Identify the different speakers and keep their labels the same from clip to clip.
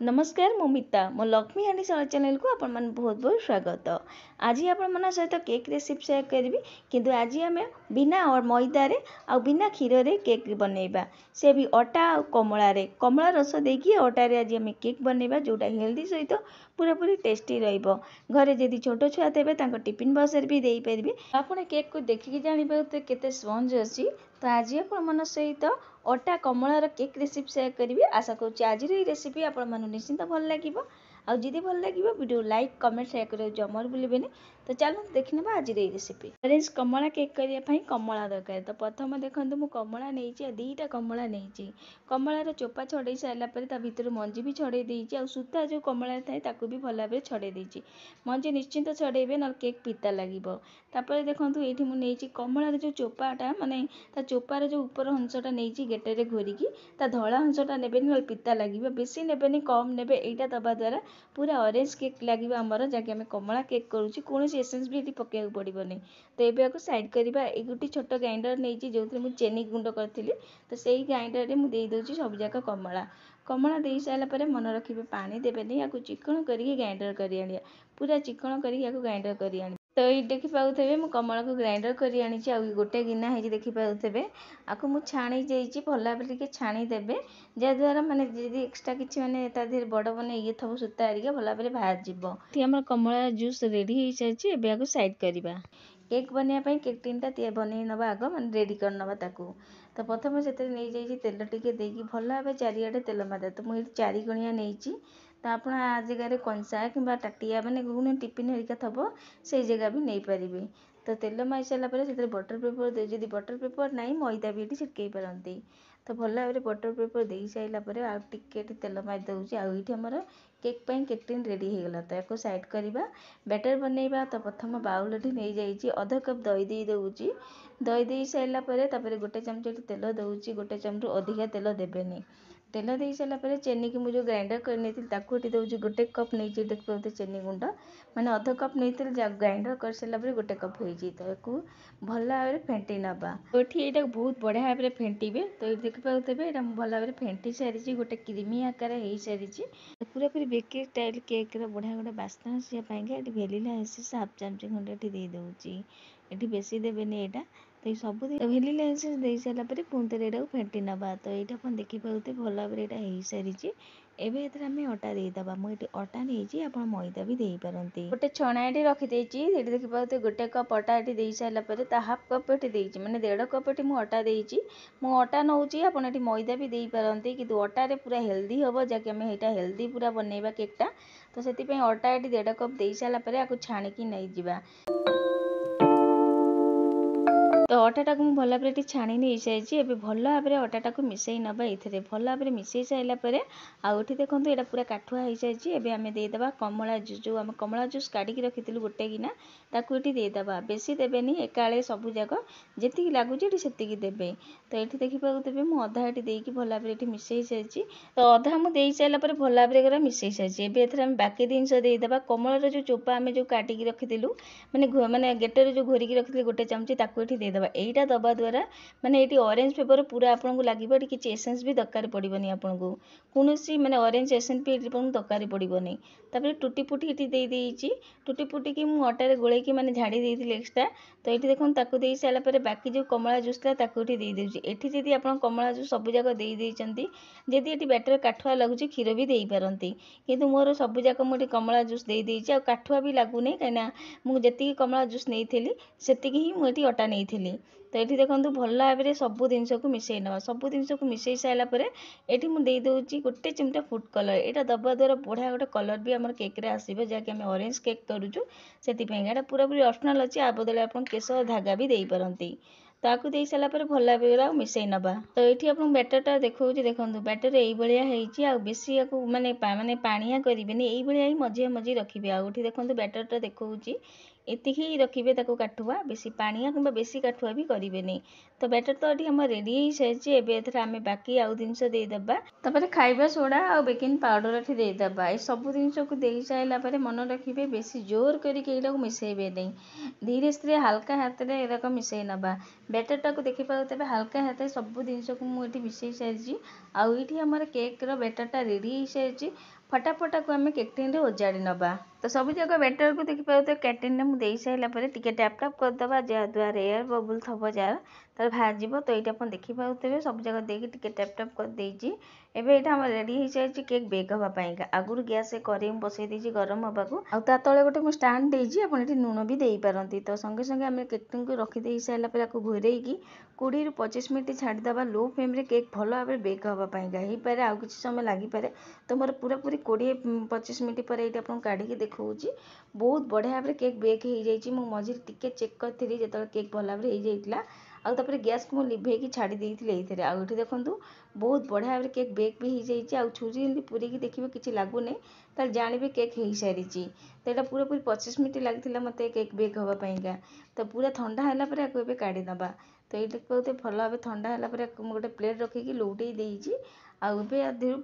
Speaker 1: नमस्कार मु मिता मो लक्ष्मी हांडी साला चैनल को आपण मन बहुत बहुत स्वागत। आज आपण मन सहित केक रेसिपी शेयर करी किंतु आज आम बिना और मैदा रे आ बिना क्षीर रे केक बनैबा से भी अटा और कमला रस देकी अटा रे आज आम केक बनैबा जोटा हेल्दी सहित पूरा पूरी टेस्टी रहिबो। घरे जदि छोट छुआ तेबे तांको टिफिन बॉक्स रे भी देई परिबे। आपण केक को देखिकी जानि पाउते केते स्पंज अछि। तो आज आपण मन सहित अटा कमलार केक रेसिपी शेयर करी। आशा करूँ आज रेसिपी आपण मन निश्चिंत भल लगे। आउ जदि भल लगे वीडियो लाइक कमेंट शेयर कर जमर भूलें। तो चलो देखने आज रेसिपी। ऑरेंज कमला केक करने कमला दरकार। तो प्रथम देखो मु कमला नहीं दीटा कमला नहीं। कमलार चोपा छड़े सारापर भर मंजी भी छड़े देती आ सूता जो कमला थाए भी भल भाव छड़े देती। मंजी निश्चिंत छड़ेबे ना केक पिता लगे। तापर देखो ये मुझे कमलार जो चोपाटा माने चोपार जो ऊपर अंशटा नहीं गेटे घोरिकी धला अंशटा ने पिता लगे। बेसी ने कम ने यहाँ दबा द्वारा पूरा ऑरेंज केक लगे आमर जहाँकि आम कमला केक करुँच कौन एसेंस भी ये पकड़ पड़ोनी। तो ये साइड करवा एक गोटे छोट ग्राइंडर नहीं जो मुझे चेनी गुंड करी। तो सही ग्राइंडर में मुझे देदेजी सबजाक कमला कमला दे सारापर मन रखिए पानी देवेनि या चिकन करके ग्राइंडर कर पूरा चिकन करके ग्राइंडर कर। तो ये देखी पाथे मु कमला को ग्राइंडर कर आनी गोटे गिना है देखी पाथे आपको मुझे छाणी जाइए भल भाव टे छाणीदे जहाद्वारा माने जी एक्सट्रा किसी मैंने बड़ मैंने ये थब सूता हरिका भल भाव बाहर जाम। कमला जूस रेडी हो सारी साइड करवा। केक बनवाई केक टीनटा बनई नवा आग मैंने रेडी कर नवा ताकू। तो प्रथम से नहीं तेल टिके देकी भल भाव चारिआडे तेल मारे। तो मुझे 4 गुणिया नहीं। तो आप जगह कंसा कि टाटिया मैंने गुण टिफिन हरिका थब से जगह भी नहीं पारे। तो तेल मारी सारापर से बटर पेपर जब बटर पेपर ना मैदा भी ये छिटकई पारती। तो भल भाव बटर पेपर दे सारापर आगे तेल मारी दूसरी आईटी आमर केक केक टीन रेडी होगला। तो या साइड करवा बैटर बनइबा। तो प्रथम बाउल नहीं जाइए अध कप दही दे दूँगी। दही दे सारापर गोटे चमच तेल दूसरी गोटे चमच अधिका तेल देवेनि। तेल दे सारापर चेनी की मुझे ग्राइंडर करनी ये दूसरी गोटे कप नहीं देखते चेनी गुंड मैंने अध कप नहीं ग्राइंडर कर सारापर गोटे कप हो। तो या भल भाव फेंटी नवा। तो ये बहुत बढ़िया भाव फेंटे। तो ये देखी पाथे यहाँ भल भाव फेंटी सारी गोटे क्रीमी आकार हो सारी पूरा पूरी बेकरी स्टाइल केक बढ़िया गोटे बास्ना आसापी ये भेनिला एसेंस हाफ चामच खंडे दे दूँगी। ये बेसी देवेनि यहाँ। तो ये सब भेनिला एसेंस दे सारापर पुणी यहाँ फेंटी नवा। तो ये देखी पाथे भल भाव यहाँ हो सारी। एवं आम अटा देदेबा मुझे अटा नहीं आप मैदा भी दे पारती। गोटे छणाटी रखीदे देखी पाते गोटे कप अटा ये दे सारापर हाफ कप ये मैंने 1.5 कप ये मुझे अटा देती। मु अटा नौची आप मैदा भी दे पारती कि अटारे पूरा हेल्दी हम जहाँकि आम यहाँ हेल्दी पूरा बनइबा केकटा। तो से अटा ये 1.5 कप दे सारापर आपको छाणिकी नहीं जावा। तो अटाटा को भल भाव छाणी नहीं सारी एवं भल भाव अटाटा को मिसई नवा ये भल भाव मिसई सारापर आउठी देखो यहाँ पूरा काठुआ हो सारी। एवं आम देदेबा कमला जूस जो आम कमला जूस काढ़ी रखी गोटे गिना ताकू ये देदेबा बेसी देवेनि एकाले सबूक जी लगुच से देवे। तो ये देखी पाथे मुझे अधा ये देकी भल भाव ये मिसई सारी। तो अधा मुझे सारापर भल भाव मिसई सारी। एवं बाकी जिनस देदेबा कमलार जो चोपा आम जो काटिकी रखीलु मैंने मैंने गेटर जो घोरिकी रखी गोटे चमच ताकू ये देदेबा। यहीटा दबा द्वारा माने ये ऑरेंज पेपर पूरा आपको लगे किसी एसेंस भी दरकार पड़ोनी आपको कौन मैंने ऑरेंज एसेंस भी दरकार पड़ोनी। तापर टूटी फुटी ये देदेजी टूटी फुटी की मुझे अटारे गोलैकी मैंने झाड़ी देती एक्सट्रा। तो ये देखो ताकू दे सारापर बाकी जो कमला जूस था ताकू ये दे दूँगी। एठी जदि आप कमला जूस सबूक देदें जदि ये बैटर काठुआ लगुच क्षीर भी दे पारती किंतु मोर सबूक मुझे कमला जूस दे देती काठुआ भी लगुनि कहीं मुझे कमला जूस नहीं से ही मुझे अटा नहीं। तो ये देखो भल भाव सब जिनस को मिसई नवा सब जिनस को मिसई सारापर ये मुझे दूँगी गोटे चिमटा फूड कलर यहाँ दबा द्वारा बढ़िया गोटे कलर भी आम केक्रे आसो जहाँकि आम ऑरेंज केक करूँ से पूरा पूरी ऑप्शनल अच्छी आ बदले आप केसर धागा भी दे पारती। ताकू दे सारापर भल भाव मिसई नवा। तो ये आप बैटरटा देखा देखो बैटर यही आ बेसी या माने माने पानिया करेंगे यही मझे मझे रखिए आउठी देखो बैटरटा देखा एति ही रखिए काठुआ बेसी पानिया कि बेसी काठुआ भी करेंगे। तो बैटर तो ये आम रेडी हो सारी। एवं आम बाकी आउ जिनस देदेबा तापर खाइबा सोडा और बेकिंग पाउडर ये देदेबा। ये सब जिनस को दे सारापर मन रखिए बेसी जोर करके मिसईबे नहीं धीरे धीरे हल्का हाथ में ये मिसई नवा। बैटरटा को देखी पाते हल्का हाथ सब जिनस को मुझे मिसई सारी। आउठी आमर केक्र बैटरटा रेडी हो सारी फटाफट को आम केक टिन ओजाड़ी नवा। तो सब जगह बैटर को देखिए कैंटीन में दे सारा टे टैप टैप करदे जहाँद्वारा एयर बबुल थब जार तर बाहर तो ये आप देखिपे सब जगह देखिए टे टैप टैप कर देती। एबे ये आम रेडी हो सारी केक बेक हाँपाई आगुरी गैस करे बसई देती गरम हाँको आउ तले गोटे मुझे स्टाण्ड देती आप लुण भी दे पारती। तो संगे संगे आम केक टिन को रखीदे सारापर घोरैकी 20 ରୁ 25 मिनट छाड़ीदे लो फ्लेम रे केक भल भाव बेक हाँपाई हो पारे आउ किसी समय लगिपारे। तो मोर पूरा पूरी 20-25 मिनट पर ये आपको काढ़ी देखा बहुत बढ़िया भाव केक बेक हो जाए। मु मझे टिके चेक करी जो केक भल भाव हो जाता आउे गैस को लिभेकी छाड़ी देती आउ ये देखूँ बहुत बढ़िया भाव केक बेक भी हो जाए। आउ छुरी पूरी देखिए किसी लगुनि तो जानवे केक हो सारी। तो यहाँ पूरा पूरी 25 मिनट लगी मत केक बेक हाँपाई तो पूरा ठंडा है काढ़ी नवा। तो ये कहते भल भाव ठंडा है गोटे प्लेट रखिकी लौटे देती आउ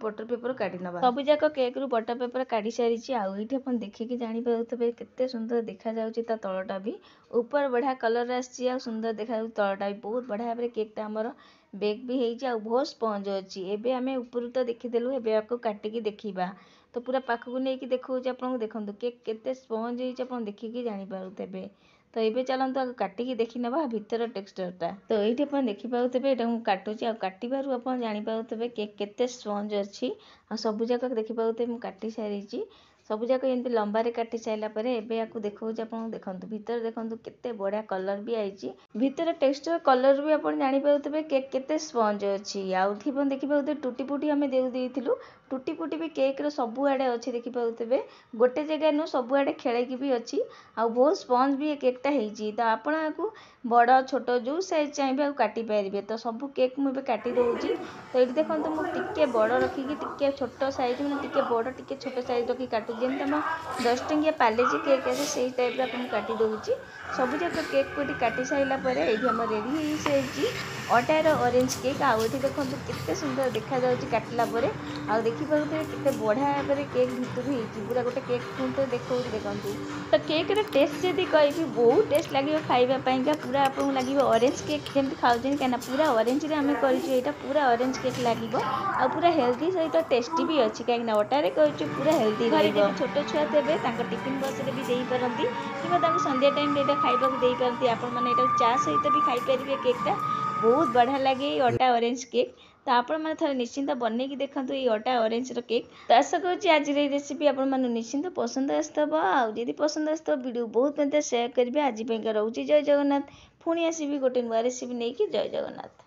Speaker 1: बटर पेपर काढ़ी नवा। सब जाक केक रू बटर पेपर काढ़ी सारी आउ ये आप देखिकी जानीपे केते सुंदर देखा जाऊँगी तलटा भी ऊपर बढ़िया कलर आसी सुंदर देखा तलटा भी बहुत बढ़िया भाव केकटा आमर बेक भी हो बहुत स्पंज अच्छी। एबे आम ऊपर तो देखीदेलु एबे आपको काटिकी देखा तो पूरा पाखक नहीं देखा आपको देखो केक केते स्पंज हो देखिकी जानीपे। तो ये चलते आगे काटिकी देखी ना भितर टेक्सचरटा। तो ये देखिपे ये काटुची काटू आप जानीपे केक केते स्पंज अच्छी आ सब जाक देखिपे मुझे काटी सारी सब जाक एमती लंबारे काटी सारापर एबे आपको देखा देखो भितर देखो केते बढ़िया कलर भी आई भितर टेक्सचर कलर भी आप जानीपे केक केते स्पंज अच्छी आउ देखिपे टूटी फुटी आम देलु टूटी फुटी भी केक सब आड़े अच्छी देखिपे गोटे जगह नु सब आड़े खेलकी भी अच्छी आ बहुत स्पंज भी केकटा होती। तो आपको बड़ छोट जो साइज चाहिए काटी पारे तो सब केक मुझे काटी दूसरी। तो ये देखो मुझे बड़ रखिकी टिके छोट साइज मैंने बड़ टिके छोट साइज रखी काटू जमी तुम 10 टंकिया पालेजी केक आसे से टाइप आपको काटी दूसरी। सब जाक केक को काटी सारापर ये रेडी हो सारी अटार ऑरेंज केक आउ ये देखो केते सुंदर देखा काटिला आउ देखिपे केते बढ़िया भाव केक भितर पूरा गोटे केक देखा देखूँ। तो केक टेस्ट जदि कहि बहुत टेस्ट लगे खावाई पूरा आपको लगे ऑरेंज केक जमी खाऊँ कहीं पूरा ऑरेंज आम कर पूरा ऑरेंज केक लगे आ पूरा हेल्दी सहित टेस्टी भी अच्छी कहीं अटारे कर पूरा हेल्दी रही। छोट छुआ थे टिफिन बस भी दे पारती कि संध्या टाइम खाइबा दे पारती आपण मैंने चा सहित भी खाईपारे केकटा बहुत बढ़िया लगे अटा ऑरेंज केक। तो आपण मैंने थोड़ा निश्चिंत बनई देखो ये अटा ऑरेंज केक। तो आशा करुँच आज रेसिपी आपण मैंने निश्चिंत पसंद आसब आदि पसंद आसब वीडियो बहुत मत सेयार करेंगे। आज रोचे जय जगन्नाथ पुणी आसबि गोटे नुआ रेसिपी नहीं कि जय जगन्नाथ।